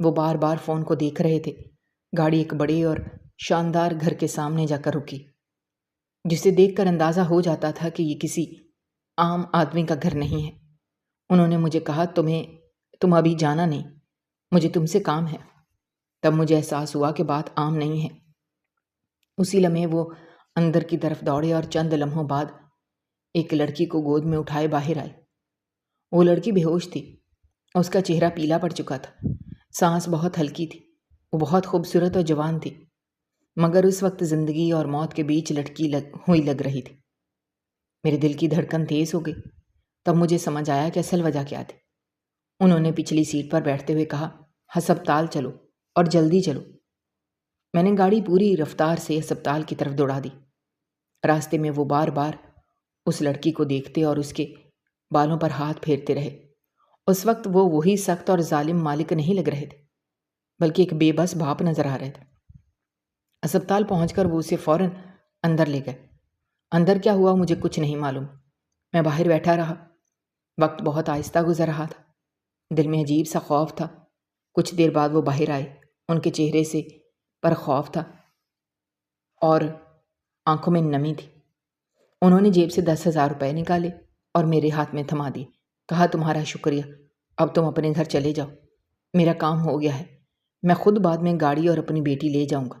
وہ بار بار فون کو دیکھ رہے تھے۔ گاڑی ایک بڑے اور شاندار گھر کے سامنے جا کر رکی، جسے دیکھ کر اندازہ ہو جاتا تھا کہ یہ کسی عام آدمی کا گھر نہیں ہے۔ انہوں نے مجھے کہا، تم ابھی جانا نہیں، مجھے تم سے کام ہے۔ تب مجھے احساس ہوا کہ بات عام نہیں ہے۔ اسی لمحے وہ اندر کی طرف دوڑے اور چند لمحوں بعد ایک لڑکی کو گود میں اٹھائے باہر آئے۔ وہ لڑکی بے ہوش تھی، اس کا چہرہ پیلا پڑ چکا تھا، سانس بہت ہلکی تھی۔ وہ بہت خوبصورت اور جوان تھی، مگر اس وقت زندگی اور موت کے بیچ لٹکی ہوئی لگ رہی تھی۔ میرے دل کی دھڑکن تیز ہو گئی۔ تب مجھے سمجھ آیا کہ اصل وجہ کیا تھی۔ انہوں نے پچھلی سیٹ پر بیٹھتے ہوئے کہا، ہسپتال چلو اور جلدی چلو۔ میں نے گاڑی پوری رفتار سے ہسپتال کی طرف دوڑا دی۔ راستے میں وہ بار بار اس لڑکی کو دیکھتے اور اس کے بالوں پر ہاتھ پھیرتے رہے۔ اس وقت وہ وہی سخت اور ظالم مالک نہیں لگ رہے تھے، بلکہ ایک بے بس باپ نظر آ رہے تھے۔ ہسپتال پہنچ کر وہ اسے فوراً اندر لے گئے۔ اندر کیا ہوا مجھے کچھ نہیں معلوم۔ میں باہر بیٹھا رہا۔ وقت بہت آہستہ گزر رہا تھا۔ دل میں عجیب سا خوف تھا۔ کچھ دیر بعد وہ باہر آئے۔ ان کے چہرے سے پر خوف تھا اور آنکھوں میں نمی تھی۔ انہوں نے جیب سے 10,000 روپے نکالے اور میرے ہاتھ میں تھما دیے۔ کہا، تمہارا شکریہ، اب تم اپنے گھر چلے جاؤ، میرا کام ہو گیا ہے، میں خود بعد میں گاڑی اور اپنی بیٹی لے جاؤں گا۔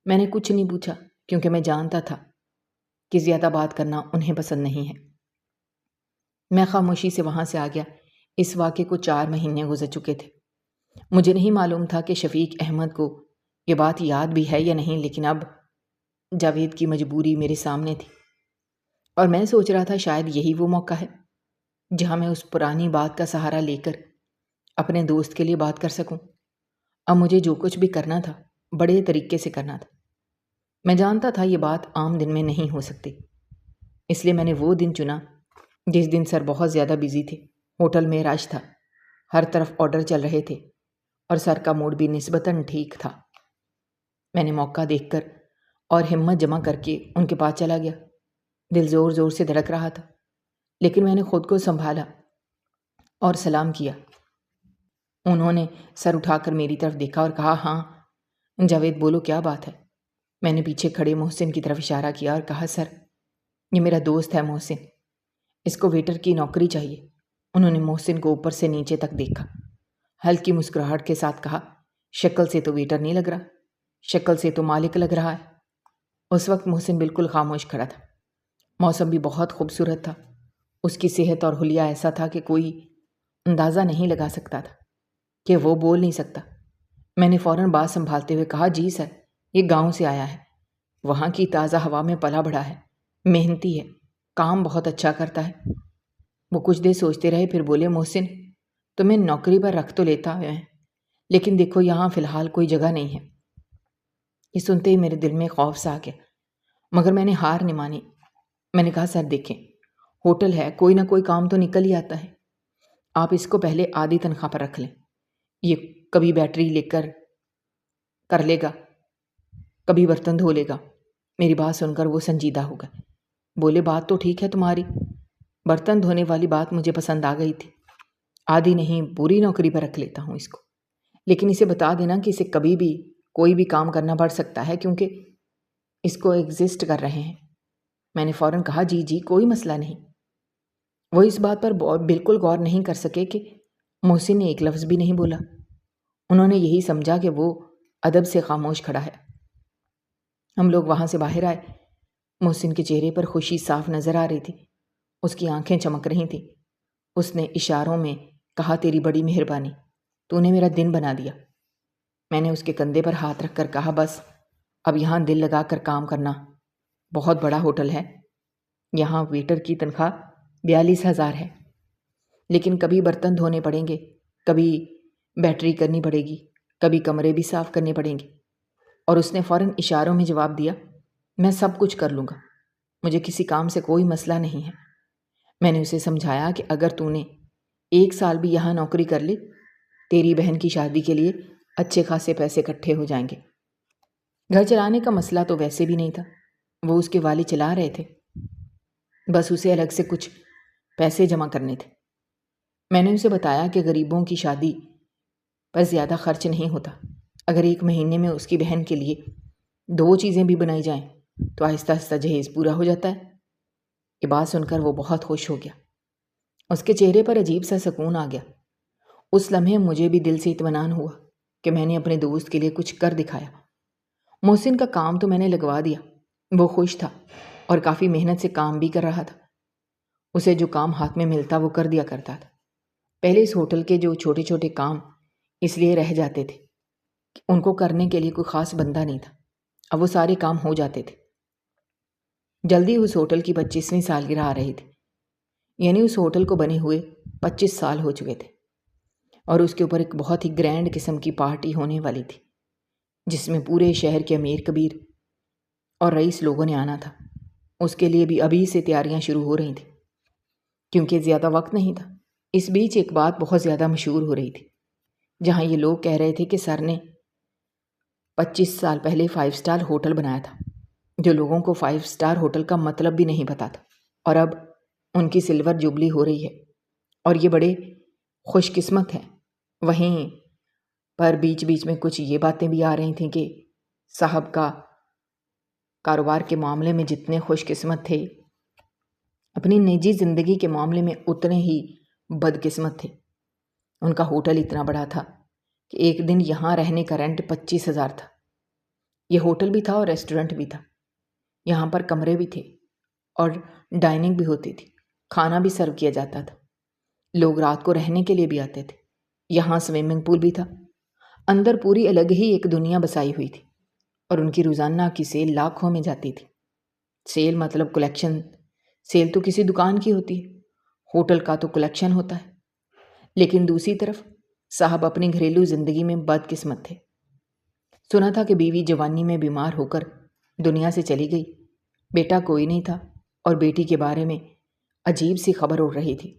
میں نے کچھ نہیں پوچھا، کیونکہ میں جانتا تھا کہ زیادہ بات کرنا انہیں پسند نہیں ہے۔ میں خاموشی سے وہاں سے آ گیا۔ اس واقعے کو 4 مہینے گزر چکے تھے۔ مجھے نہیں معلوم تھا کہ شفیق احمد کو یہ بات یاد بھی ہے یا نہیں، لیکن اب جاوید کی مجبوری میرے سامنے تھی، اور میں سوچ رہا تھا شاید یہی وہ موقع ہے جہاں میں اس پرانی بات کا سہارا لے کر اپنے دوست کے لیے بات کر سکوں۔ اب مجھے جو کچھ بھی کرنا تھا بڑے طریقے سے کرنا تھا۔ میں جانتا تھا یہ بات عام دن میں نہیں ہو سکتی، اس لیے میں نے وہ دن چنا جس دن سر بہت زیادہ بزی تھے۔ ہوٹل میں رش تھا، ہر طرف آرڈر چل رہے تھے اور سر کا موڈ بھی نسبتاً ٹھیک تھا۔ میں نے موقع دیکھ کر اور ہمت جمع کر کے ان کے پاس چلا گیا۔ دل زور زور سے دھڑک رہا تھا، لیکن میں نے خود کو سنبھالا اور سلام کیا۔ انہوں نے سر اٹھا کر میری طرف دیکھا اور کہا، ہاں جاوید بولو، کیا بات ہے؟ میں نے پیچھے کھڑے محسن کی طرف اشارہ کیا اور کہا، سر یہ میرا دوست ہے محسن، اس کو ویٹر کی نوکری چاہیے۔ انہوں نے محسن کو اوپر سے نیچے تک دیکھا، ہلکی مسکراہٹ کے ساتھ کہا، شکل سے تو ویٹر نہیں لگ رہا، شکل سے تو مالک لگ رہا ہے۔ اس وقت محسن بالکل خاموش کھڑا تھا۔ موسم بھی بہت خوبصورت تھا۔ اس کی صحت اور حلیہ ایسا تھا کہ کوئی اندازہ نہیں لگا سکتا تھا کہ وہ بول نہیں سکتا۔ میں نے فوراً بات سنبھالتے ہوئے کہا، جی سر، یہ گاؤں سے آیا ہے، وہاں کی تازہ ہوا میں پلا بڑھا ہے، محنتی ہے، کام بہت اچھا کرتا ہے۔ وہ کچھ دیر سوچتے رہے، پھر بولے، محسن تمہیں نوکری پر رکھ تو لیتا ہے، لیکن دیکھو یہاں فی الحال کوئی جگہ نہیں ہے۔ یہ سنتے ہی میرے دل میں خوف سا آ گیا، مگر میں نے ہار نہیں مانی۔ میں نے کہا، سر دیکھیں، ہوٹل ہے، کوئی نہ کوئی کام تو نکل ہی آتا ہے، آپ اس کو پہلے آدھی تنخواہ پر رکھ لیں، یہ کبھی بیٹری لے کر لے گا، کبھی برتن دھو لے گا۔ میری بات سن کر وہ سنجیدہ ہو گئے، بولے، بات تو ٹھیک ہے تمہاری، برتن دھونے والی بات مجھے پسند آ گئی تھی، آدھی نہیں پوری نوکری پر رکھ لیتا ہوں اس کو، لیکن اسے بتا دینا کہ اسے کبھی بھی کوئی بھی کام کرنا پڑ سکتا ہے، کیونکہ اس کو ایگزسٹ کر رہے ہیں۔ میں نے فوراً کہا، جی جی کوئی مسئلہ نہیں۔ وہ اس بات پر بالکل غور نہیں کر سکے کہ محسن نے ایک لفظ بھی نہیں بولا۔ انہوں نے یہی سمجھا کہ وہ ادب سے خاموش کھڑا ہے۔ ہم لوگ وہاں سے باہر آئے۔ محسن کے چہرے پر خوشی صاف نظر آ رہی تھی، اس کی آنکھیں چمک رہی تھیں۔ اس نے اشاروں میں کہا، تیری بڑی مہربانی، تو نے میرا دن بنا دیا۔ میں نے اس کے کندھے پر ہاتھ رکھ کر کہا، بس اب یہاں دل لگا کر کام کرنا، بہت بڑا ہوٹل ہے، یہاں ویٹر کی تنخواہ 42,000 ہے، لیکن کبھی برتن دھونے پڑیں گے، کبھی بیٹری کرنی پڑے گی، کبھی کمرے بھی صاف کرنے پڑیں گے۔ اور اس نے فوراً اشاروں میں جواب دیا، میں سب کچھ کر لوں گا، مجھے کسی کام سے کوئی مسئلہ نہیں ہے۔ میں نے اسے سمجھایا کہ اگر تو نے 1 سال بھی یہاں نوکری کر لی، تیری بہن کی شادی کے لیے اچھے خاصے پیسے اکٹھے ہو جائیں گے۔ گھر چلانے کا مسئلہ تو ویسے بھی نہیں تھا، وہ اس کے والد چلا رہے تھے، بس اسے الگ سے کچھ پیسے جمع کرنے تھے۔ میں نے اسے بتایا کہ غریبوں کی شادی پر زیادہ خرچ نہیں ہوتا۔ اگر 1 مہینے میں اس کی بہن کے لیے 2 چیزیں بھی بنائی جائیں تو آہستہ آہستہ جہیز پورا ہو جاتا ہے۔ یہ بات سن کر وہ بہت خوش ہو گیا۔ اس کے چہرے پر عجیب سا سکون آ گیا۔ اس لمحے مجھے بھی دل سے اطمینان ہوا کہ میں نے اپنے دوست کے لیے کچھ کر دکھایا۔ محسن کا کام تو میں نے لگوا دیا۔ وہ خوش تھا اور کافی محنت سے کام بھی کر رہا تھا۔ اسے جو کام ہاتھ میں ملتا وہ کر دیا کرتا تھا۔ پہلے اس ہوٹل کے جو چھوٹے چھوٹے کام اس لیے رہ جاتے تھے کہ ان کو کرنے کے لیے کوئی خاص بندہ نہیں تھا، اب وہ سارے کام ہو جاتے تھے۔ جلدی اس ہوٹل کی 25ویں سالگرہ آ رہی تھی، یعنی اس ہوٹل کو بنے ہوئے 25 سال ہو چکے تھے، اور اس کے اوپر ایک بہت ہی گرینڈ قسم کی پارٹی ہونے والی تھی جس میں پورے شہر کے امیر کبیر اور رئیس لوگوں نے آنا تھا۔ اس کے لیے بھی ابھی سے تیاریاں شروع ہو رہی تھیں کیونکہ زیادہ وقت نہیں تھا۔ اس بیچ ایک بات بہت زیادہ مشہور ہو رہی تھی، جہاں یہ لوگ کہہ رہے تھے کہ سر نے 25 سال پہلے 5 سٹار ہوٹل بنایا تھا، جو لوگوں کو 5 سٹار ہوٹل کا مطلب بھی نہیں پتا تھا، اور اب ان کی سلور جوبلی ہو رہی ہے اور یہ بڑے خوش قسمت ہیں۔ وہیں پر بیچ بیچ میں کچھ یہ باتیں بھی آ رہی تھیں کہ صاحب کا کاروبار کے معاملے میں جتنے خوش قسمت تھے، اپنی نجی زندگی کے معاملے میں اتنے ہی بد قسمت تھے۔ ان کا ہوٹل اتنا بڑا تھا کہ ایک دن یہاں رہنے کا رینٹ 25,000 تھا۔ یہ ہوٹل بھی تھا اور ریسٹورنٹ بھی تھا، یہاں پر کمرے بھی تھے اور ڈائننگ بھی ہوتی تھی، کھانا بھی سرو کیا جاتا تھا، لوگ رات کو رہنے کے لیے بھی آتے تھے۔ یہاں سوئمنگ پول بھی تھا۔ اندر پوری الگ ہی ایک دنیا بسائی ہوئی تھی، اور ان کی روزانہ کی سیل لاکھوں میں جاتی تھی۔ سیل مطلب کلیکشن۔ سیل تو کسی دکان کی ہوتی ہے، ہوٹل کا تو کلیکشن ہوتا ہے۔ لیکن دوسری طرف صاحب اپنی گھریلو زندگی میں بد قسمت تھے۔ سنا تھا کہ بیوی جوانی میں بیمار ہو کر دنیا سے چلی گئی، بیٹا کوئی نہیں تھا، اور بیٹی کے بارے میں عجیب سی خبر اڑ رہی تھی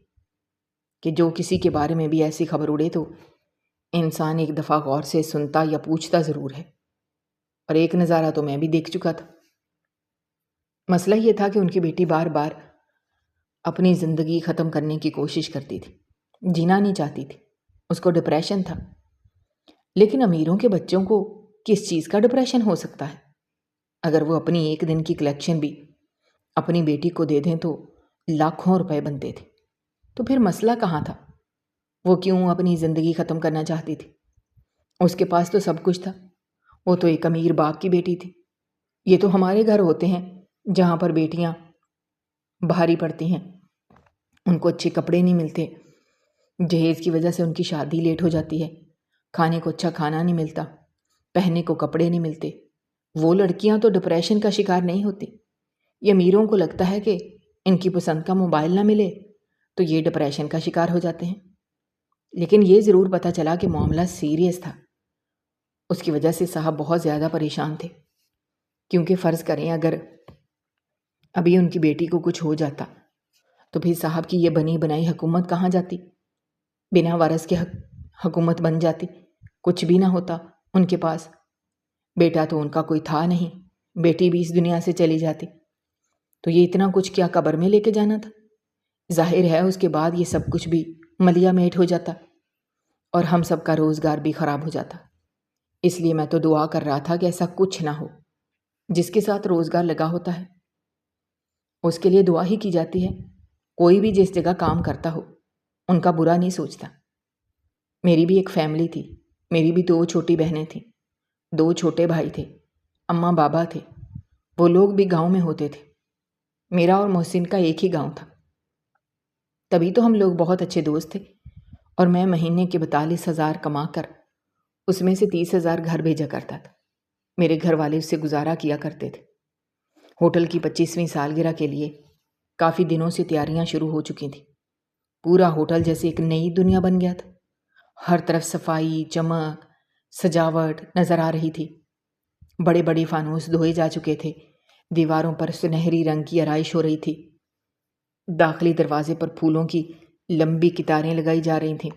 کہ جو کسی کے بارے میں بھی ایسی خبر اڑے تو انسان ایک دفعہ غور سے سنتا یا پوچھتا ضرور ہے، اور ایک نظارہ تو میں بھی دیکھ چکا تھا۔ مسئلہ یہ تھا کہ ان کی بیٹی بار بار اپنی زندگی ختم کرنے کی کوشش کرتی تھی، جینا نہیں چاہتی تھی، اس کو ڈپریشن تھا۔ لیکن امیروں کے بچوں کو کس چیز کا ڈپریشن ہو سکتا ہے؟ اگر وہ اپنی ایک دن کی کلیکشن بھی اپنی بیٹی کو دے دیں تو لاکھوں روپے بنتے تھے۔ تو پھر مسئلہ کہاں تھا؟ وہ کیوں اپنی زندگی ختم کرنا چاہتی تھی؟ اس کے پاس تو سب کچھ تھا، وہ تو ایک امیر باپ کی بیٹی تھی۔ یہ تو ہمارے گھر ہوتے ہیں جہاں پر بیٹیاں بھاری پڑتی ہیں، ان کو اچھے کپڑے نہیں ملتے، جہیز کی وجہ سے ان کی شادی لیٹ ہو جاتی ہے، کھانے کو اچھا کھانا نہیں ملتا، پہننے کو کپڑے نہیں ملتے۔ وہ لڑکیاں تو ڈپریشن کا شکار نہیں ہوتی۔ یہ امیروں کو لگتا ہے کہ ان کی پسند کا موبائل نہ ملے تو یہ ڈپریشن کا شکار ہو جاتے ہیں۔ لیکن یہ ضرور پتہ چلا کہ معاملہ سیریس تھا۔ اس کی وجہ سے صاحب بہت زیادہ پریشان تھے، کیونکہ فرض کریں اگر ابھی ان کی بیٹی کو کچھ ہو جاتا تو پھر صاحب کی یہ بنی بنائی حکومت کہاں جاتی؟ بنا وارث کے حکومت بن جاتی، کچھ بھی نہ ہوتا ان کے پاس۔ بیٹا تو ان کا کوئی تھا نہیں، بیٹی بھی اس دنیا سے چلی جاتی، تو یہ اتنا کچھ کیا قبر میں لے کے جانا تھا؟ ظاہر ہے اس کے بعد یہ سب کچھ بھی ملیا میٹ ہو جاتا اور ہم سب کا روزگار بھی خراب ہو جاتا۔ اس لیے میں تو دعا کر رہا تھا کہ ایسا کچھ نہ ہو۔ جس کے ساتھ روزگار لگا ہوتا ہے اس کے لیے دعا ہی کی جاتی ہے۔ کوئی بھی جس جگہ کام کرتا ہو ان کا برا نہیں سوچتا۔ میری بھی ایک فیملی تھی، میری بھی 2 چھوٹی بہنیں تھیں، 2 چھوٹے بھائی تھے، اماں بابا تھے، وہ لوگ بھی گاؤں میں ہوتے تھے۔ میرا اور محسن کا ایک ہی گاؤں تھا، تبھی تو ہم لوگ بہت اچھے دوست تھے، اور میں مہینے کے 42,000 کما کر اس میں سے 30,000 گھر بھیجا کرتا تھا۔ میرے گھر والے اس سے گزارا کیا کرتے تھے۔ ہوٹل کی 25ویں سالگرہ کے لیے کافی دنوں سے تیاریاں شروع ہو چکی تھیں۔ پورا ہوٹل جیسے ایک نئی دنیا بن گیا تھا۔ ہر طرف صفائی، چمک، سجاوٹ نظر آ رہی تھی۔ بڑے بڑے فانوس دھوئے جا چکے تھے، دیواروں پر سنہری رنگ کی آرائش ہو رہی تھی، داخلی دروازے پر پھولوں کی لمبی قطاریں لگائی جا رہی تھیں،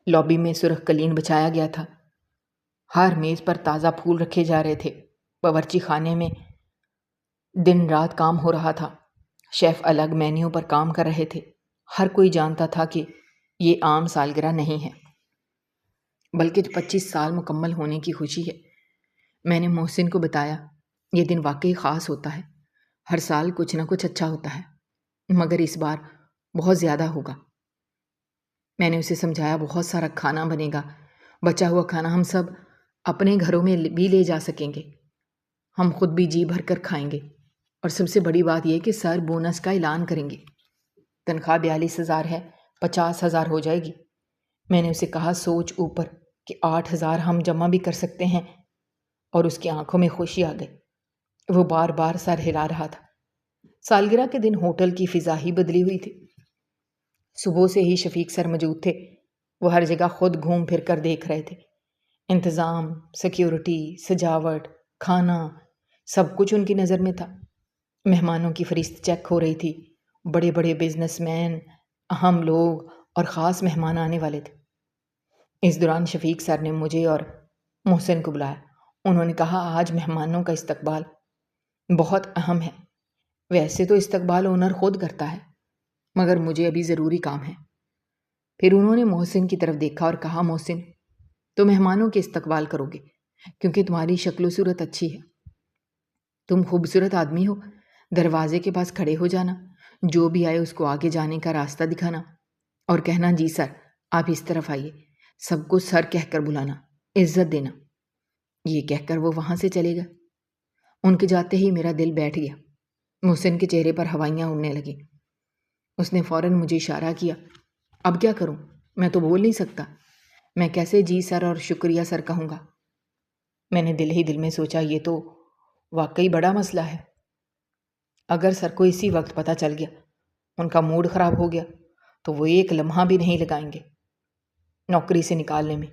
لابی میں سرخ قالین بچھایا گیا تھا، ہر میز پر تازہ پھول رکھے جا رہے تھے، باورچی خانے میں دن رات کام ہو رہا تھا، شیف الگ مینیو پر کام کر رہے تھے۔ ہر کوئی جانتا تھا کہ یہ عام سالگرہ نہیں ہے۔ بلکہ 25 سال مکمل ہونے کی خوشی ہے۔ میں نے محسن کو بتایا، یہ دن واقعی خاص ہوتا ہے۔ ہر سال کچھ نہ کچھ اچھا ہوتا ہے، مگر اس بار بہت زیادہ ہوگا۔ میں نے اسے سمجھایا، بہت سارا کھانا بنے گا، بچا ہوا کھانا ہم سب اپنے گھروں میں بھی لے جا سکیں گے، ہم خود بھی جی بھر کر کھائیں گے، اور سب سے بڑی بات یہ کہ سر بونس کا اعلان کریں گے۔ تنخواہ 42,000 ہے، 50,000 ہو جائے گی۔ میں نے اسے کہا، سوچ اوپر کہ 8,000 ہم جمع بھی کر سکتے ہیں، اور اس کی آنکھوں میں خوشی آ گئی۔ وہ بار بار سر ہلا رہا تھا۔ سالگرہ کے دن ہوٹل کی فضا ہی بدلی ہوئی تھی۔ صبح سے ہی شفیق سر موجود تھے۔ وہ ہر جگہ خود گھوم پھر کر دیکھ رہے تھے۔ انتظام، سیکیورٹی، سجاوٹ، کھانا، سب کچھ ان کی نظر میں تھا۔ مہمانوں کی فہرست چیک ہو رہی تھی۔ بڑے بڑے بزنس مین، اہم لوگ اور خاص مہمان آنے والے تھے۔ اس دوران شفیق سر نے مجھے اور محسن کو بلایا۔ انہوں نے کہا، آج مہمانوں کا استقبال بہت اہم ہے۔ ویسے تو استقبال اونر خود کرتا ہے، مگر مجھے ابھی ضروری کام ہے۔ پھر انہوں نے محسن کی طرف دیکھا اور کہا، محسن، تو مہمانوں کے استقبال کرو گے کیونکہ تمہاری شکل و صورت اچھی ہے، تم خوبصورت آدمی ہو۔ دروازے کے پاس کھڑے ہو جانا، جو بھی آئے اس کو آگے جانے کا راستہ دکھانا اور کہنا، جی سر آپ اس طرف آئیے، سب کو سر کہہ کر بلانا، عزت دینا۔ یہ کہہ کر وہ وہاں سے چلے گا۔ ان کے جاتے ہی میرا دل بیٹھ گیا۔ محسن کے چہرے پر ہوائیاں اڑنے لگیں۔ اس نے فوراً مجھے اشارہ کیا۔ اب کیا کروں؟ میں تو بول نہیں سکتا، میں کیسے جی سر اور شکریہ سر کہوں گا؟ میں نے دل ہی دل میں سوچا، یہ تو واقعی بڑا مسئلہ ہے۔ اگر سر کو اسی وقت پتہ چل گیا، ان کا موڈ خراب ہو گیا، تو وہ ایک لمحہ بھی نہیں لگائیں گے نوکری سے نکالنے میں۔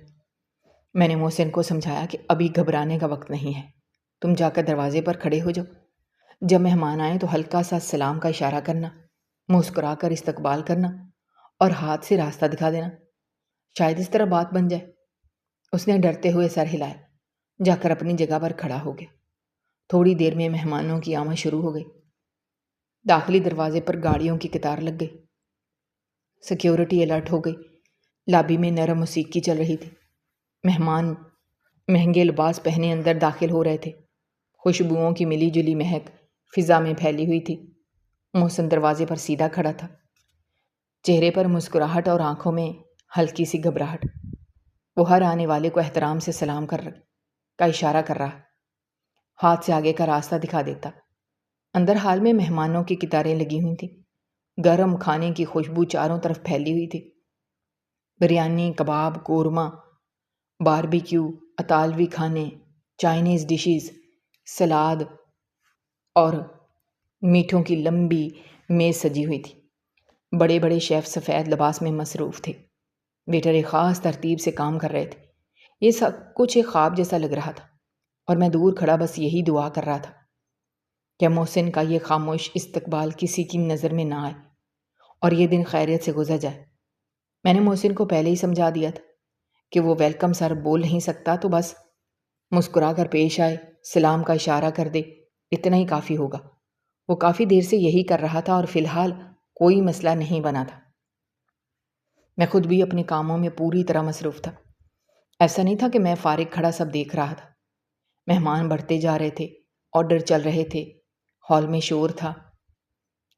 میں نے محسن کو سمجھایا کہ ابھی گھبرانے کا وقت نہیں ہے، تم جا کر دروازے پر کھڑے ہو جاؤ، جب مہمان آئیں تو ہلکا سا سلام کا اشارہ کرنا، مسکرا کر استقبال کرنا اور ہاتھ سے راستہ دکھا دینا، شاید اس طرح بات بن جائے۔ اس نے ڈرتے ہوئے سر ہلایا، جا کر اپنی جگہ پر کھڑا ہو گیا۔ تھوڑی دیر میں مہمانوں کی آمد شروع ہو گئی۔ داخلی دروازے پر گاڑیوں کی قطار لگ گئی۔ سیکیورٹی الرٹ ہو گئی۔ لابی میں نرم موسیقی چل رہی تھی۔ مہمان مہنگے لباس پہنے اندر داخل ہو رہے تھے۔ خوشبوؤں کی ملی جلی مہک فضا میں پھیلی ہوئی تھی۔ محسن دروازے پر سیدھا کھڑا تھا، چہرے پر مسکراہٹ اور آنکھوں میں ہلکی سی گھبراہٹ۔ وہ ہر آنے والے کو احترام سے سلام کا اشارہ کر رہا، ہاتھ سے آگے کا راستہ دکھا دیتا۔ اندر حال میں مہمانوں کی قطاریں لگی ہوئی تھیں۔ گرم کھانے کی خوشبو چاروں طرف پھیلی ہوئی تھی۔ بریانی، کباب، قورمہ، باربیکیو، اطالوی کھانے، چائنیز ڈشز، سلاد اور میٹھوں کی لمبی میز سجی ہوئی تھی۔ بڑے بڑے شیف سفید لباس میں مصروف تھے۔ ویٹر ایک خاص ترتیب سے کام کر رہے تھے۔ یہ سب کچھ ایک خواب جیسا لگ رہا تھا، اور میں دور کھڑا بس یہی دعا کر رہا تھا کہ محسن کا یہ خاموش استقبال کسی کی نظر میں نہ آئے اور یہ دن خیریت سے گزر جائے۔ میں نے محسن کو پہلے ہی سمجھا دیا تھا کہ وہ ویلکم سر بول نہیں سکتا تو بس مسکرا کر پیش آئے، سلام کا اشارہ کر دے، اتنا ہی کافی ہوگا۔ وہ کافی دیر سے یہی کر رہا تھا اور فی الحال کوئی مسئلہ نہیں بنا تھا۔ میں خود بھی اپنے کاموں میں پوری طرح مصروف تھا۔ ایسا نہیں تھا کہ میں فارغ کھڑا سب دیکھ رہا تھا۔ مہمان بڑھتے جا رہے تھے، آرڈر چل رہے تھے، ہال میں شور تھا،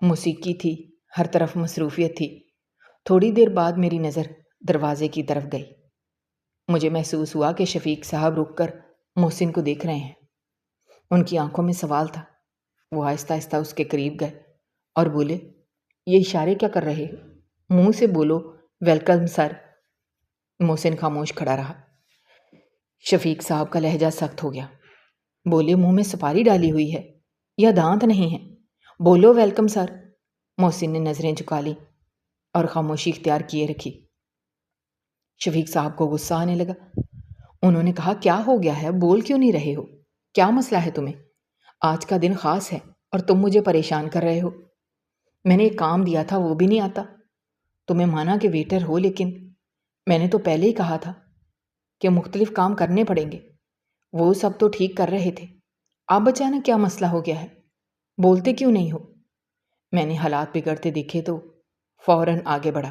موسیقی تھی، ہر طرف مصروفیت تھی۔ تھوڑی دیر بعد میری نظر دروازے کی طرف گئی۔ مجھے محسوس ہوا کہ شفیق صاحب رک کر محسن کو دیکھ رہے ہیں۔ ان کی آنکھوں میں سوال تھا۔ وہ آہستہ آہستہ اس کے قریب گئے اور بولے، یہ اشارے کیا کر رہے ہو؟ منہ سے بولو، ویلکم سر۔ محسن خاموش کھڑا رہا۔ شفیق صاحب کا لہجہ سخت ہو گیا۔ بولے، منہ میں سپاری ڈالی ہوئی ہے یا دانت نہیں ہے؟ بولو ویلکم سر۔ محسن نے نظریں جھکا لی اور خاموشی اختیار کیے رکھی۔ شفیق صاحب کو غصہ آنے لگا۔ انہوں نے کہا، کیا ہو گیا ہے؟ بول کیوں نہیں رہے ہو؟ کیا مسئلہ ہے تمہیں؟ آج کا دن خاص ہے اور تم مجھے پریشان کر رہے ہو۔ میں نے ایک کام دیا تھا، وہ بھی نہیں آتا۔ تمہیں مانا کہ ویٹر ہو، لیکن میں نے تو پہلے ہی کہا تھا کہ مختلف کام کرنے پڑیں گے۔ وہ سب تو ٹھیک کر رہے تھے، اب اچانک کیا مسئلہ ہو گیا ہے؟ بولتے کیوں نہیں ہو؟ میں نے حالات بگڑتے دیکھے تو فوراً آگے بڑھا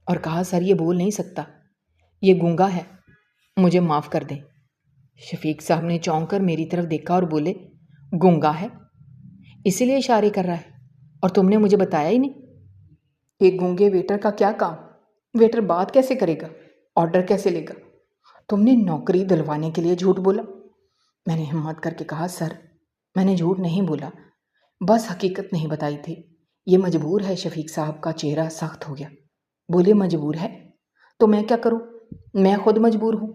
اور کہا، سر یہ بول نہیں سکتا، یہ گونگا ہے، مجھے معاف کر دیں۔ شفیق صاحب نے چونک کر میری طرف دیکھا اور بولے، گونگا ہے اسی لیے اشارے کر رہا ہے، اور تم نے مجھے بتایا ہی نہیں۔ ایک گونگے ویٹر کا کیا کام؟ ویٹر بات کیسے کرے گا؟ آرڈر کیسے لے گا؟ تم نے نوکری دلوانے کے لیے جھوٹ بولا؟ میں نے ہمت کر کے کہا، سر میں نے جھوٹ نہیں بولا، بس حقیقت نہیں بتائی تھی۔ یہ مجبور ہے۔ شفیق صاحب کا چہرہ سخت ہو گیا۔ بولے، مجبور ہے تو میں کیا کروں؟ میں خود مجبور ہوں۔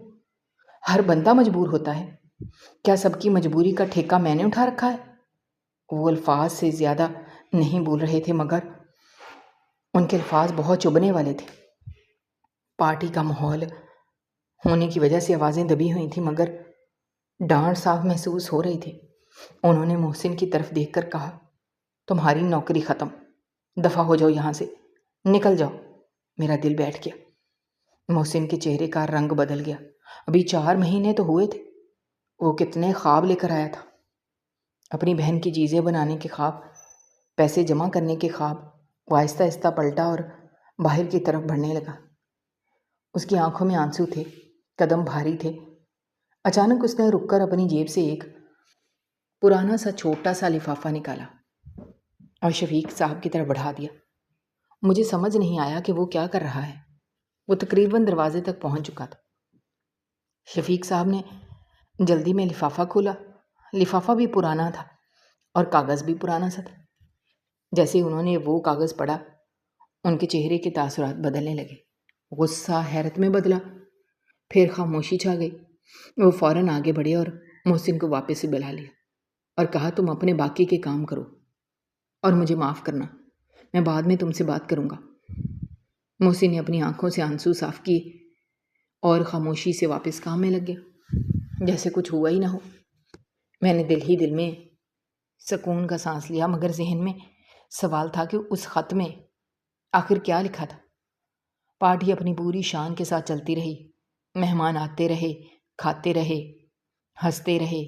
ہر بندہ مجبور ہوتا ہے۔ کیا سب کی مجبوری کا ٹھیکہ میں نے اٹھا رکھا ہے؟ وہ الفاظ سے زیادہ نہیں بول رہے تھے، مگر ان کے الفاظ بہت چبھنے والے تھے۔ پارٹی کا ماحول ہونے کی وجہ سے آوازیں دبی ہوئی تھیں، مگر ڈانٹ صاف محسوس ہو رہی تھی۔ انہوں نے محسن کی طرف دیکھ کر کہا، تمہاری نوکری ختم، دفع ہو جاؤ یہاں سے، نکل جاؤ۔ میرا دل بیٹھ گیا۔ محسن کے چہرے کا رنگ بدل گیا۔ ابھی 4 مہینے تو ہوئے تھے، وہ کتنے خواب لے کر آیا تھا۔ اپنی بہن کی چیزیں بنانے کے خواب، پیسے جمع کرنے کے خواب۔ وہ آہستہ آہستہ پلٹا اور باہر کی طرف بڑھنے لگا۔ اس کی آنکھوں میں آنسو تھے، قدم بھاری تھے۔ اچانک اس نے رک کر اپنی جیب سے ایک پرانا سا چھوٹا سا لفافہ نکالا اور شفیق صاحب کی طرف بڑھا دیا۔ مجھے سمجھ نہیں آیا کہ وہ کیا کر رہا ہے۔ وہ تقریباً دروازے تک پہنچ چکا تھا۔ شفیق صاحب نے جلدی میں لفافہ کھولا۔ لفافہ بھی پرانا تھا اور کاغذ بھی پرانا سا تھا۔ جیسے انہوں نے وہ کاغذ پڑھا، ان کے چہرے کے تاثرات بدلنے لگے۔ غصہ حیرت میں بدلا، پھر خاموشی چھا گئی۔ وہ فوراً آگے بڑھے اور محسن کو واپس سے بلا لیا اور کہا، تم اپنے باقی کے کام کرو اور مجھے معاف کرنا، میں بعد میں تم سے بات کروں گا۔ محسن نے اپنی آنکھوں سے آنسو صاف کیے اور خاموشی سے واپس کام میں لگ گیا، جیسے کچھ ہوا ہی نہ ہو۔ میں نے دل ہی دل میں سکون کا سانس لیا، مگر ذہن میں سوال تھا کہ اس خط میں آخر کیا لکھا تھا۔ پارٹی اپنی پوری شان کے ساتھ چلتی رہی۔ مہمان آتے رہے، کھاتے رہے، ہنستے رہے،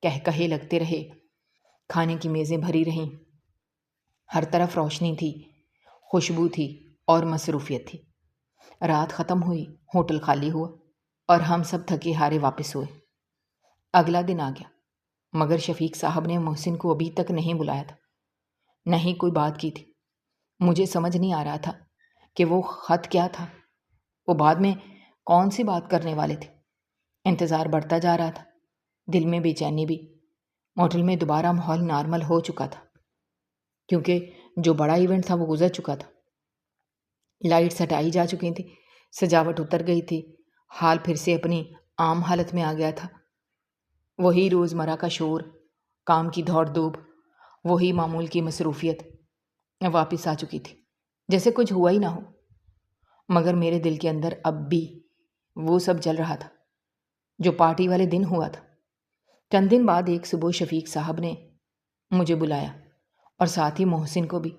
کہے لگتے رہے۔ کھانے کی میزیں بھری رہیں، ہر طرف روشنی تھی، خوشبو تھی اور مصروفیت تھی۔ رات ختم ہوئی، ہوٹل خالی ہوا اور ہم سب تھکے ہارے واپس ہوئے۔ اگلا دن آ گیا، مگر شفیق صاحب نے محسن کو ابھی تک نہیں بلایا تھا، نہ ہی کوئی بات کی تھی۔ مجھے سمجھ نہیں آ رہا تھا کہ وہ خط کیا تھا، وہ بعد میں کون سی بات کرنے والے تھے۔ انتظار بڑھتا جا رہا تھا، دل میں بے چینی بھی۔ ہوٹل میں دوبارہ ماحول نارمل ہو چکا تھا، کیونکہ جو بڑا ایونٹ تھا وہ گزر چکا تھا۔ لائٹس ہٹائی جا چکی تھی، سجاوٹ اتر گئی تھی، حال پھر سے اپنی عام حالت میں آ گیا تھا۔ وہی روزمرہ کا شور، کام کی دوڑ دھوپ، وہی معمول کی مصروفیت واپس آ چکی تھی، جیسے کچھ ہوا ہی نہ ہو۔ مگر میرے دل کے اندر اب بھی وہ سب چل رہا تھا جو پارٹی والے دن ہوا تھا۔ چند دن بعد ایک صبح شفیق صاحب نے مجھے بلایا اور ساتھ ہی محسن کو بھی۔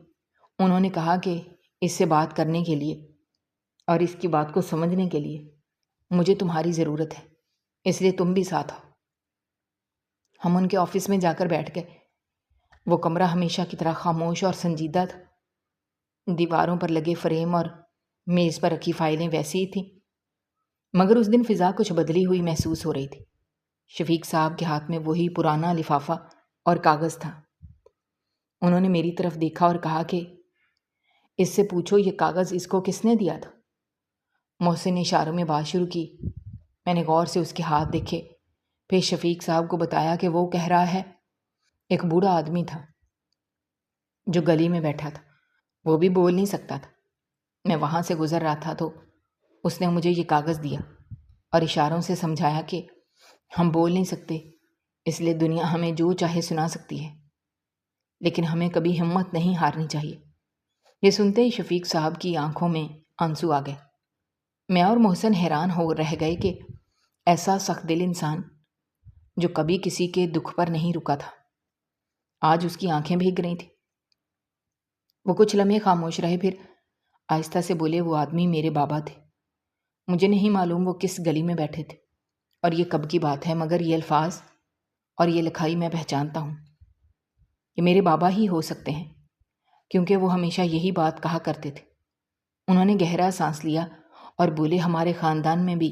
انہوں نے کہا کہ اس سے بات کرنے کے لیے اور اس کی بات کو سمجھنے کے لیے مجھے تمہاری ضرورت ہے، اس لیے تم بھی ساتھ آؤ۔ ہم ان کے آفس میں جا کر بیٹھ گئے۔ وہ کمرہ ہمیشہ کی طرح خاموش اور سنجیدہ تھا۔ دیواروں پر لگے فریم اور میز پر رکھی فائلیں ویسی ہی تھیں، مگر اس دن فضا کچھ بدلی ہوئی محسوس ہو رہی تھی۔ شفیق صاحب کے ہاتھ میں وہی پرانا لفافہ اور کاغذ تھا۔ انہوں نے میری طرف دیکھا اور کہا کہ اس سے پوچھو یہ کاغذ اس کو کس نے دیا تھا۔ محسن نے اشاروں میں بات شروع کی۔ میں نے غور سے اس کے ہاتھ دیکھے، پھر شفیق صاحب کو بتایا کہ وہ کہہ رہا ہے ایک بوڑھا آدمی تھا جو گلی میں بیٹھا تھا، وہ بھی بول نہیں سکتا تھا۔ میں وہاں سے گزر رہا تھا تو اس نے مجھے یہ کاغذ دیا اور اشاروں سے سمجھایا کہ ہم بول نہیں سکتے، اس لیے دنیا ہمیں جو چاہے سنا سکتی ہے، لیکن ہمیں کبھی ہمت نہیں ہارنی چاہیے۔ یہ سنتے ہی شفیق صاحب کی آنکھوں میں آنسو آ گئے۔ میں اور محسن حیران ہو رہ گئے کہ ایسا سخت دل انسان جو کبھی کسی کے دکھ پر نہیں رکا تھا، آج اس کی آنکھیں بھیگ رہی تھیں۔ وہ کچھ لمحے خاموش رہے، پھر آہستہ سے بولے، وہ آدمی میرے بابا تھے۔ مجھے نہیں معلوم وہ کس گلی میں بیٹھے تھے اور یہ کب کی بات ہے، مگر یہ الفاظ اور یہ لکھائی میں پہچانتا ہوں۔ یہ میرے بابا ہی ہو سکتے ہیں، کیونکہ وہ ہمیشہ یہی بات کہا کرتے تھے۔ انہوں نے گہرا سانس لیا اور بولے، ہمارے خاندان میں بھی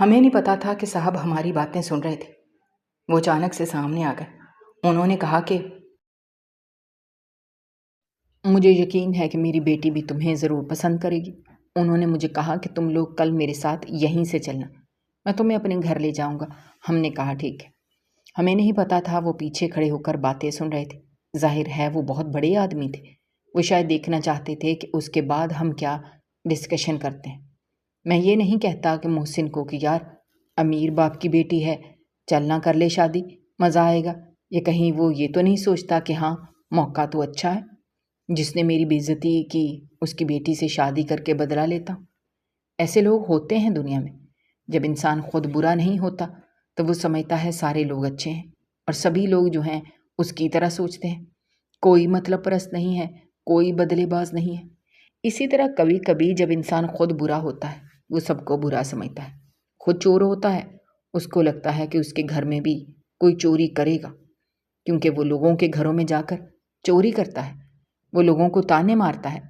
ہمیں نہیں پتا تھا کہ صاحب ہماری باتیں سن رہے تھے۔ وہ اچانک سے سامنے آ گئے۔ انہوں نے کہا کہ مجھے یقین ہے کہ میری بیٹی بھی تمہیں ضرور پسند کرے گی۔ انہوں نے مجھے کہا کہ تم لوگ کل میرے ساتھ یہیں سے چلنا، میں تمہیں اپنے گھر لے جاؤں گا۔ ہم نے کہا ٹھیک ہے۔ ہمیں نہیں پتا تھا وہ پیچھے کھڑے ہو کر باتیں سن رہے تھے۔ ظاہر ہے وہ بہت بڑے آدمی تھے۔ وہ شاید دیکھنا چاہتے تھے کہ اس کے بعد ہم کیا ڈسکشن کرتے ہیں۔ میں یہ نہیں کہتا کہ محسن کو کہ یار امیر باپ کی بیٹی ہے، چلنا کر لے شادی، مزہ آئے گا، یا کہیں وہ یہ تو نہیں سوچتا کہ ہاں موقع تو اچھا ہے، جس نے میری بے عزتی کی اس کی بیٹی سے شادی کر کے بدلہ لیتا ہوں۔ ایسے لوگ ہوتے ہیں دنیا میں۔ جب انسان خود برا نہیں ہوتا تو وہ سمجھتا ہے سارے لوگ اچھے ہیں اور سبھی لوگ جو ہیں اس کی طرح سوچتے ہیں۔ کوئی مطلب پرست نہیں ہے، کوئی بدلے باز نہیں ہے۔ اسی طرح کبھی کبھی جب انسان خود برا ہوتا ہے وہ سب کو برا سمجھتا ہے۔ خود چور ہوتا ہے، اس کو لگتا ہے کہ اس کے گھر میں بھی کوئی چوری کرے گا، کیونکہ وہ لوگوں کے گھروں میں جا کر چوری کرتا ہے، وہ لوگوں کو تانے مارتا ہے۔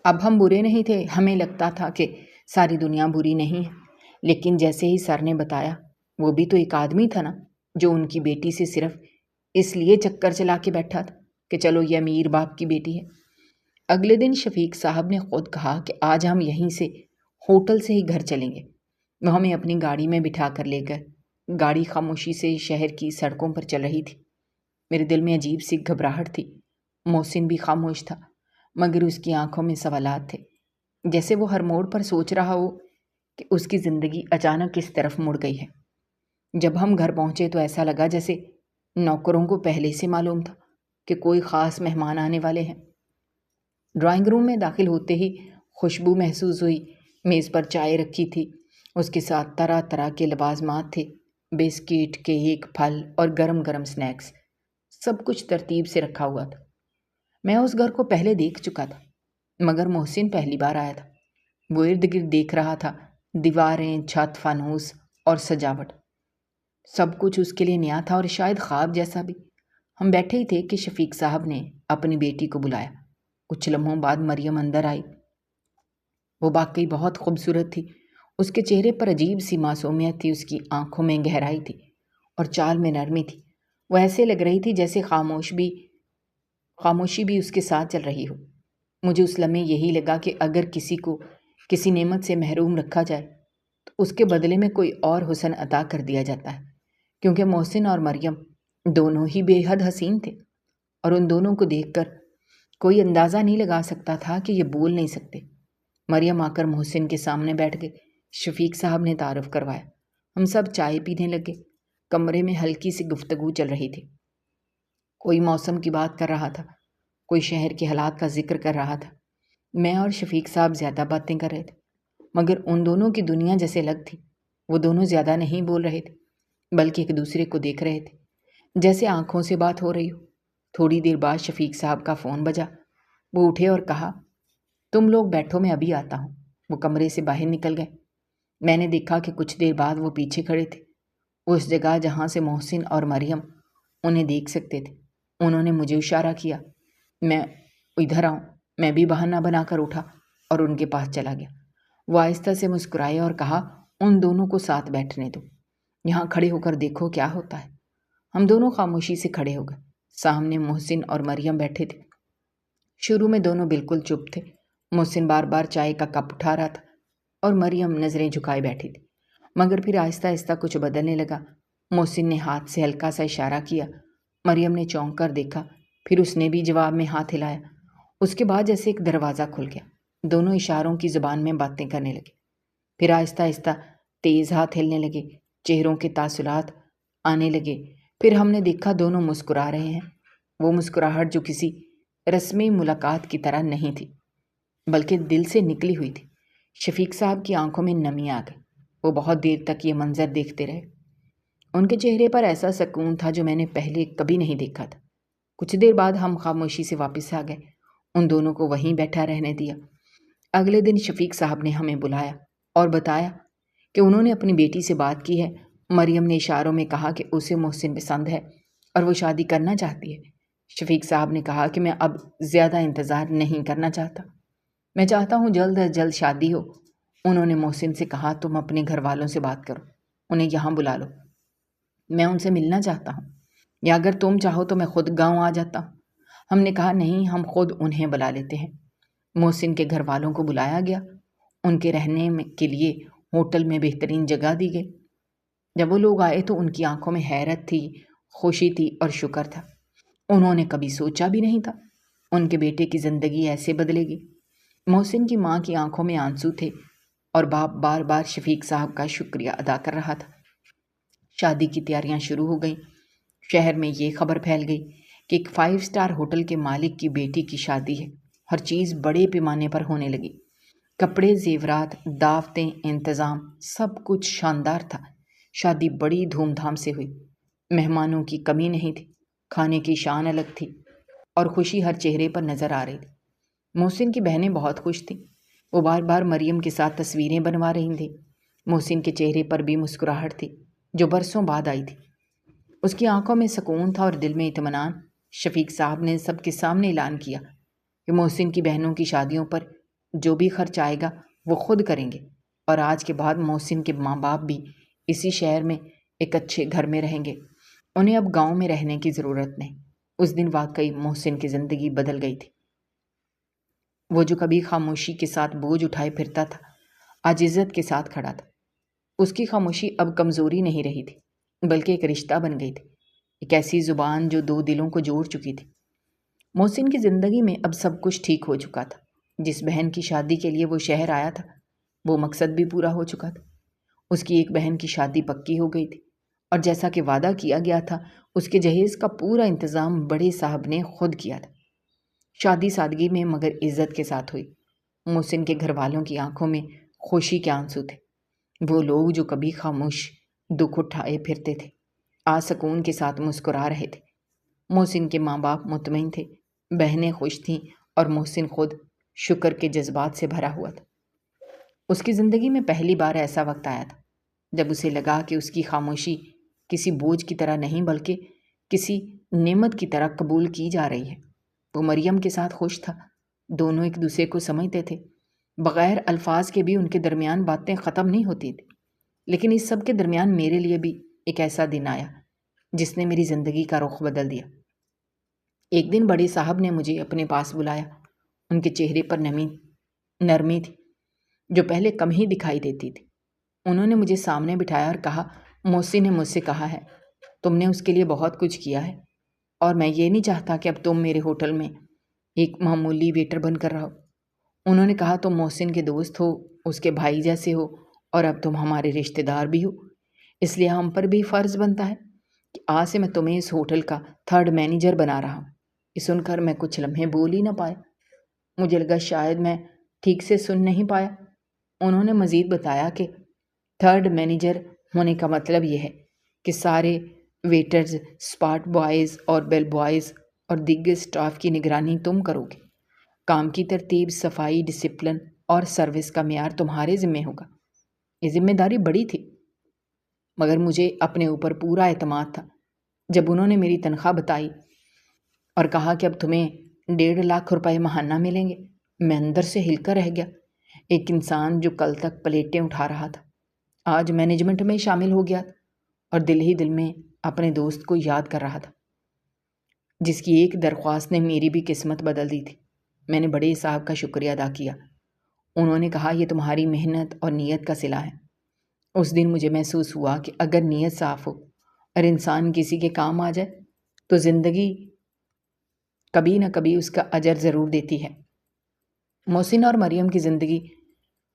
اب ہم برے نہیں تھے، ہمیں لگتا تھا کہ ساری دنیا بری نہیں ہے، لیکن جیسے ہی سر نے بتایا وہ بھی تو ایک آدمی تھا نا، جو ان کی بیٹی سے صرف اس لیے چکر چلا کے بیٹھا تھا کہ چلو یہ امیر باپ کی بیٹی ہے۔ اگلے دن شفیق صاحب نے خود کہا کہ آج ہم یہیں سے ہوٹل سے ہی گھر چلیں گے۔ وہ ہمیں اپنی گاڑی میں بٹھا کر لے گئے۔ گاڑی خاموشی سے شہر کی سڑکوں پر چل رہی تھی۔ میرے دل میں عجیب سی گھبراہٹ تھی۔ محسن بھی خاموش تھا، مگر اس کی آنکھوں میں سوالات تھے، جیسے وہ ہر موڑ پر سوچ رہا ہو کہ اس کی زندگی اچانک کس طرف مڑ گئی ہے۔ جب ہم گھر پہنچے تو ایسا لگا جیسے نوکروں کو پہلے سے معلوم تھا کہ کوئی خاص مہمان آنے والے ہیں۔ ڈرائنگ روم میں داخل ہوتے ہی خوشبو محسوس ہوئی۔ میز پر چائے رکھی تھی، اس کے ساتھ طرح طرح کے لوازمات تھے، بسکٹ، کیک، پھل اور گرم گرم سنیکس، سب کچھ ترتیب سے رکھا ہوا تھا۔ میں اس گھر کو پہلے دیکھ چکا تھا، مگر محسن پہلی بار آیا تھا۔ وہ ارد گرد دیکھ رہا تھا، دیواریں، چھت، فانوس اور سجاوٹ، سب کچھ اس کے لیے نیا تھا اور شاید خواب جیسا بھی۔ ہم بیٹھے ہی تھے کہ شفیق صاحب نے اپنی بیٹی کو بلایا۔ کچھ لمحوں بعد مریم اندر آئی۔ وہ واقعی بہت خوبصورت تھی۔ اس کے چہرے پر عجیب سی معصومیت تھی، اس کی آنکھوں میں گہرائی تھی اور چال میں نرمی تھی۔ وہ ایسے لگ رہی تھی جیسے خاموشی بھی اس کے ساتھ چل رہی ہو۔ مجھے اس لمحے یہی لگا کہ اگر کسی کو کسی نعمت سے محروم رکھا جائے تو اس کے بدلے میں کوئی اور حسن عطا کر دیا جاتا ہے، کیونکہ محسن اور مریم دونوں ہی بے حد حسین تھے، اور ان دونوں کو دیکھ کر کوئی اندازہ نہیں لگا سکتا تھا کہ یہ بول نہیں سکتے۔ مریم آ کر محسن کے سامنے بیٹھ گئی۔ شفیق صاحب نے تعارف کروایا۔ ہم سب چائے پینے لگے۔ کمرے میں ہلکی سی گفتگو چل رہی تھی۔ کوئی موسم کی بات کر رہا تھا، کوئی شہر کے حالات کا ذکر کر رہا تھا۔ میں اور شفیق صاحب زیادہ باتیں کر رہے تھے، مگر ان دونوں کی دنیا جیسے الگ تھی۔ وہ دونوں زیادہ نہیں بول رہے تھے، بلکہ ایک دوسرے کو دیکھ رہے تھے، جیسے آنکھوں سے بات ہو رہی ہو۔ تھوڑی دیر بعد شفیق صاحب کا فون بجا۔ وہ اٹھے اور کہا، تم لوگ بیٹھو، میں ابھی آتا ہوں۔ وہ کمرے سے باہر نکل گئے۔ میں نے دیکھا کہ کچھ دیر بعد وہ پیچھے کھڑے تھے، اس جگہ جہاں سے محسن اور مریم انہیں دیکھ سکتے تھے۔ انہوں نے مجھے اشارہ کیا، میں ادھر آؤں۔ میں بھی بہانہ بنا کر اٹھا اور ان کے پاس چلا گیا۔ وہ آہستہ سے مسکرائے اور کہا، ان دونوں کو ساتھ بیٹھنے دو، یہاں کھڑے ہو کر دیکھو کیا ہوتا ہے۔ ہم دونوں خاموشی سے کھڑے ہو گئے۔ سامنے محسن اور مریم بیٹھے تھے۔ شروع میں دونوں بالکل چپ تھے۔ محسن بار بار چائے کا کپ اٹھا رہا تھا اور مریم نظریں جھکائے بیٹھی تھی، مگر پھر آہستہ آہستہ کچھ بدلنے لگا۔ محسن نے ہاتھ سے ہلکا سا اشارہ کیا۔ مریم نے چونک کر دیکھا، پھر اس نے بھی جواب میں ہاتھ ہلایا۔ اس کے بعد جیسے ایک دروازہ کھل گیا۔ دونوں اشاروں کی زبان میں باتیں کرنے لگے۔ پھر آہستہ آہستہ تیز ہاتھ ہلنے لگے، چہروں کے تاثرات آنے لگے۔ پھر ہم نے دیکھا دونوں مسکرا رہے ہیں۔ وہ مسکراہٹ جو کسی رسمی ملاقات کی طرح نہیں تھی، بلکہ دل سے نکلی ہوئی تھی۔ شفیق صاحب کی آنکھوں میں نمی آ گئی۔ وہ بہت دیر تک یہ منظر دیکھتے رہے۔ ان کے چہرے پر ایسا سکون تھا جو میں نے پہلے کبھی نہیں دیکھا تھا۔ کچھ دیر بعد ہم خاموشی سے واپس آ گئے، ان دونوں کو وہیں بیٹھا رہنے دیا۔ اگلے دن شفیق صاحب نے ہمیں بلایا اور بتایا کہ انہوں نے اپنی بیٹی سے بات کی ہے۔ مریم نے اشاروں میں کہا کہ اسے محسن پسند ہے اور وہ شادی کرنا چاہتی ہے۔ شفیق صاحب نے کہا کہ میں اب زیادہ انتظار نہیں کرنا چاہتا، میں چاہتا ہوں جلد از جلد شادی ہو انہوں نے محسن سے کہا تم اپنے گھر والوں سے بات کرو، انہیں یہاں بلا لو، میں ان سے ملنا چاہتا ہوں، یا اگر تم چاہو تو میں خود گاؤں آ جاتا ہوں۔ ہم نے کہا نہیں، ہم خود انہیں بلا لیتے ہیں۔ محسن کے گھر والوں کو بلایا گیا، ان کے رہنے کے لیے ہوٹل میں بہترین جگہ دی گئی۔ جب وہ لوگ آئے تو ان کی آنکھوں میں حیرت تھی، خوشی تھی اور شکر تھا۔ انہوں نے کبھی سوچا بھی نہیں تھا ان کے بیٹے کی زندگی ایسے بدلے گی۔ محسن کی ماں کی آنکھوں میں آنسو تھے اور باپ بار بار شفیق صاحب کا شکریہ ادا کر رہا تھا۔ شادی کی تیاریاں شروع ہو گئیں۔ شہر میں یہ خبر پھیل گئی کہ ایک 5 اسٹار ہوٹل کے مالک کی بیٹی کی شادی ہے۔ ہر چیز بڑے پیمانے پر ہونے لگی، کپڑے، زیورات، دعوتیں، انتظام، سب کچھ شاندار تھا۔ شادی بڑی دھوم دھام سے ہوئی، مہمانوں کی کمی نہیں تھی، کھانے کی شان الگ تھی اور خوشی ہر چہرے پر نظر آ رہی تھی۔ محسن کی بہنیں بہت خوش تھیں، وہ بار بار مریم کے ساتھ تصویریں بنوا رہی تھیں۔ محسن کے چہرے پر بھی مسکراہٹ تھی جو برسوں بعد آئی تھی۔ اس کی آنکھوں میں سکون تھا اور دل میں اطمینان۔ شفیق صاحب نے سب کے سامنے اعلان کیا کہ محسن کی بہنوں کی شادیوں پر جو بھی خرچ آئے گا وہ خود کریں گے، اور آج کے بعد محسن کے ماں باپ بھی اسی شہر میں ایک اچھے گھر میں رہیں گے، انہیں اب گاؤں میں رہنے کی ضرورت نہیں۔ اس دن واقعی محسن کی زندگی بدل گئی تھی۔ وہ جو کبھی خاموشی کے ساتھ بوجھ اٹھائے پھرتا تھا، آج عزت کے ساتھ کھڑا تھا۔ اس کی خاموشی اب کمزوری نہیں رہی تھی، بلکہ ایک رشتہ بن گئی تھی، ایک ایسی زبان جو 2 دلوں کو جوڑ چکی تھی۔ محسن کی زندگی میں اب سب کچھ ٹھیک ہو چکا تھا۔ جس بہن کی شادی کے لیے وہ شہر آیا تھا، وہ مقصد بھی پورا ہو چکا تھا۔ اس کی ایک بہن کی شادی پکی ہو گئی تھی، اور جیسا کہ وعدہ کیا گیا تھا، اس کے جہیز کا پورا انتظام بڑے صاحب نے خود کیا تھا۔ شادی سادگی میں مگر عزت کے ساتھ ہوئی۔ محسن کے گھر والوں کی آنکھوں میں خوشی کے آنسو تھے۔ وہ لوگ جو کبھی خاموش دکھ اٹھائے پھرتے تھے، آج سکون کے ساتھ مسکرا رہے تھے۔ محسن کے ماں باپ مطمئن تھے، بہنیں خوش تھیں، اور محسن خود شکر کے جذبات سے بھرا ہوا تھا۔ اس کی زندگی میں پہلی بار ایسا وقت آیا تھا جب اسے لگا کہ اس کی خاموشی کسی بوجھ کی طرح نہیں بلکہ کسی نعمت کی طرح قبول کی جا رہی ہے۔ وہ مریم کے ساتھ خوش تھا، دونوں ایک دوسرے کو سمجھتے تھے، بغیر الفاظ کے بھی ان کے درمیان باتیں ختم نہیں ہوتی تھی۔ لیکن اس سب کے درمیان میرے لیے بھی ایک ایسا دن آیا جس نے میری زندگی کا رخ بدل دیا۔ ایک دن بڑے صاحب نے مجھے اپنے پاس بلایا۔ ان کے چہرے پر نرمی تھی جو پہلے کم ہی دکھائی دیتی تھی۔ انہوں نے مجھے سامنے بٹھایا اور کہا، محسن نے مجھ سے کہا ہے تم نے اس کے لیے بہت کچھ کیا ہے، اور میں یہ نہیں چاہتا کہ اب تم میرے ہوٹل میں ایک معمولی ویٹر بن کر رہو۔ انہوں نے کہا تم محسن کے دوست ہو، اس کے بھائی جیسے ہو، اور اب تم ہمارے رشتہ دار بھی ہو، اس لیے ہم پر بھی فرض بنتا ہے کہ آج سے میں تمہیں اس ہوٹل کا 3rd مینیجر بنا رہا ہوں۔ یہ سن کر میں کچھ لمحے بول ہی نہ پایا۔ مجھے لگا شاید میں ٹھیک سے سن نہیں پایا۔ انہوں نے مزید بتایا کہ 3rd مینیجر ہونے کا مطلب یہ ہے کہ سارے ویٹرز، اسپاٹ بوائز اور بیل بوائز اور دیگر اسٹاف کی نگرانی تم کرو گے۔ کام کی ترتیب، صفائی، ڈسپلن اور سروس کا معیار تمہارے ذمہ ہوگا۔ یہ ذمہ داری بڑی تھی، مگر مجھے اپنے اوپر پورا اعتماد تھا۔ جب انہوں نے میری تنخواہ بتائی اور کہا کہ اب تمہیں 1.5 لاکھ روپے ماہانہ ملیں گے، میں اندر سے ہل کر رہ گیا۔ ایک انسان جو کل تک پلیٹیں اٹھا رہا تھا، آج مینجمنٹ میں شامل ہو گیا اور دل ہی دل میں اپنے دوست کو یاد کر رہا تھا جس کی ایک درخواست نے میری بھی قسمت بدل دی تھی۔ میں نے بڑے صاحب کا شکریہ ادا کیا۔ انہوں نے کہا یہ تمہاری محنت اور نیت کا صلہ ہے۔ اس دن مجھے محسوس ہوا کہ اگر نیت صاف ہو اور انسان کسی کے کام آ جائے تو زندگی کبھی نہ کبھی اس کا اجر ضرور دیتی ہے۔ محسن اور مریم کی زندگی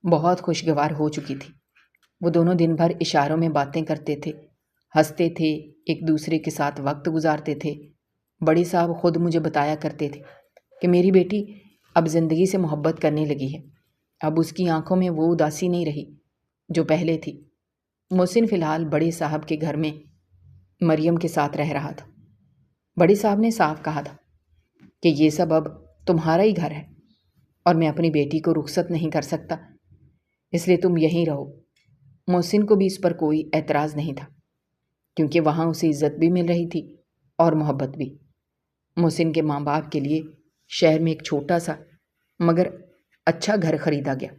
بہت خوشگوار ہو چکی تھی۔ وہ دونوں دن بھر اشاروں میں باتیں کرتے تھے، ہنستے تھے، ایک دوسرے کے ساتھ وقت گزارتے تھے۔ بڑی صاحب خود مجھے بتایا کرتے تھے کہ میری بیٹی اب زندگی سے محبت کرنے لگی ہے، اب اس کی آنکھوں میں وہ اداسی نہیں رہی جو پہلے تھی۔ محسن فی الحال بڑے صاحب کے گھر میں مریم کے ساتھ رہ رہا تھا۔ بڑے صاحب نے صاف کہا تھا کہ یہ سب اب تمہارا ہی گھر ہے اور میں اپنی بیٹی کو رخصت نہیں کر سکتا، اس لیے تم یہیں رہو۔ محسن کو بھی اس پر کوئی اعتراض نہیں تھا کیونکہ وہاں اسے عزت بھی مل رہی تھی اور محبت بھی۔ محسن کے ماں باپ کے لیے شہر میں ایک چھوٹا سا مگر اچھا گھر خریدا گیا۔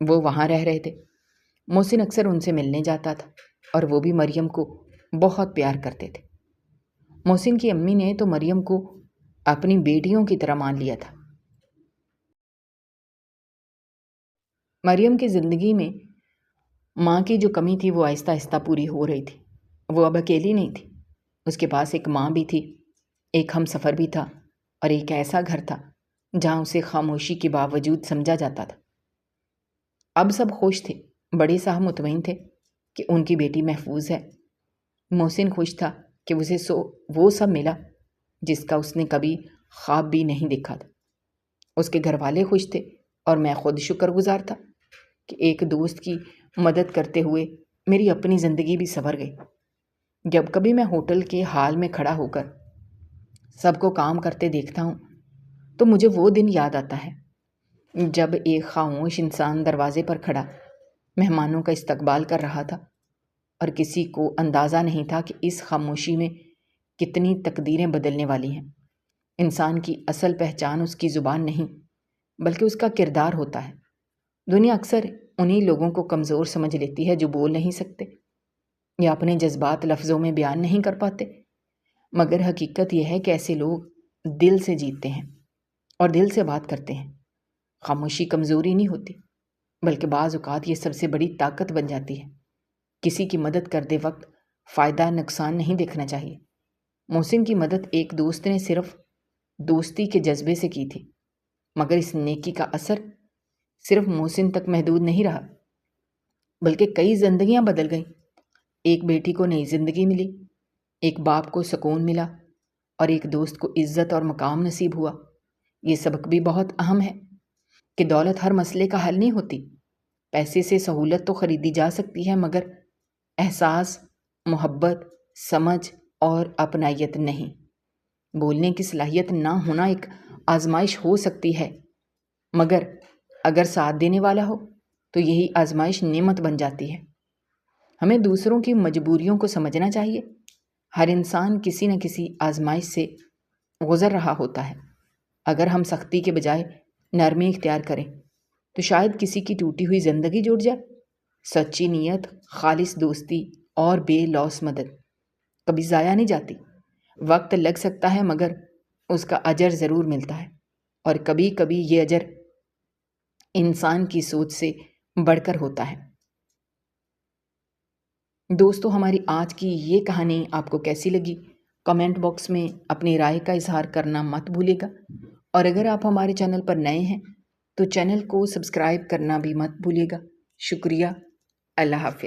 وہ وہاں رہ رہے تھے۔ محسن اکثر ان سے ملنے جاتا تھا اور وہ بھی مریم کو بہت پیار کرتے تھے۔ محسن کی امی نے تو مریم کو اپنی بیٹیوں کی طرح مان لیا تھا۔ مریم کی زندگی میں ماں کی جو کمی تھی وہ آہستہ آہستہ پوری ہو رہی تھی۔ وہ اب اکیلی نہیں تھی، اس کے پاس ایک ماں بھی تھی، ایک ہم سفر بھی تھا اور ایک ایسا گھر تھا جہاں اسے خاموشی کے باوجود سمجھا جاتا تھا۔ اب سب خوش تھے، بڑے صاحب مطمئن تھے کہ ان کی بیٹی محفوظ ہے۔ محسن خوش تھا کہ اسے وہ سب ملا جس کا اس نے کبھی خواب بھی نہیں دیکھا تھا۔ اس کے گھر والے خوش تھے اور میں خود شکر گزار تھا کہ ایک دوست کی مدد کرتے ہوئے میری اپنی زندگی بھی سنور گئی۔ جب کبھی میں ہوٹل کے ہال میں کھڑا ہو کر سب کو کام کرتے دیکھتا ہوں تو مجھے وہ دن یاد آتا ہے جب ایک خاموش انسان دروازے پر کھڑا مہمانوں کا استقبال کر رہا تھا اور کسی کو اندازہ نہیں تھا کہ اس خاموشی میں کتنی تقدیریں بدلنے والی ہیں۔ انسان کی اصل پہچان اس کی زبان نہیں بلکہ اس کا کردار ہوتا ہے۔ دنیا اکثر انہی لوگوں کو کمزور سمجھ لیتی ہے جو بول نہیں سکتے یا اپنے جذبات لفظوں میں بیان نہیں کر پاتے، مگر حقیقت یہ ہے کہ ایسے لوگ دل سے جیتتے ہیں اور دل سے بات کرتے ہیں۔ خاموشی کمزوری نہیں ہوتی بلکہ بعض اوقات یہ سب سے بڑی طاقت بن جاتی ہے۔ کسی کی مدد کرتے وقت فائدہ نقصان نہیں دیکھنا چاہیے۔ محسن کی مدد ایک دوست نے صرف دوستی کے جذبے سے کی تھی، مگر اس نیکی کا اثر صرف محسن تک محدود نہیں رہا بلکہ کئی زندگیاں بدل گئیں۔ ایک بیٹی کو نئی زندگی ملی، ایک باپ کو سکون ملا اور ایک دوست کو عزت اور مقام نصیب ہوا۔ یہ سبق بھی بہت اہم ہے کہ دولت ہر مسئلے کا حل نہیں ہوتی۔ پیسے سے سہولت تو خریدی جا سکتی ہے مگر احساس، محبت، سمجھ اور اپنائیت نہیں۔ بولنے کی صلاحیت نہ ہونا ایک آزمائش ہو سکتی ہے مگر اگر ساتھ دینے والا ہو تو یہی آزمائش نعمت بن جاتی ہے۔ ہمیں دوسروں کی مجبوریوں کو سمجھنا چاہیے۔ ہر انسان کسی نہ کسی آزمائش سے گزر رہا ہوتا ہے۔ اگر ہم سختی کے بجائے نرمی اختیار کریں تو شاید کسی کی ٹوٹی ہوئی زندگی جڑ جائے۔ سچی نیت، خالص دوستی اور بے لوث مدد کبھی ضائع نہیں جاتی۔ وقت لگ سکتا ہے مگر اس کا اجر ضرور ملتا ہے، اور کبھی کبھی یہ اجر انسان کی سوچ سے بڑھ کر ہوتا ہے۔ دوستو، ہماری آج کی یہ کہانی آپ کو کیسی لگی؟ کمنٹ باکس میں اپنی رائے کا اظہار کرنا مت بھولیے گا، اور اگر آپ ہمارے چینل پر نئے ہیں تو چینل کو سبسکرائب کرنا بھی مت بھولیے گا۔ شکریہ۔ اللہ حافظ۔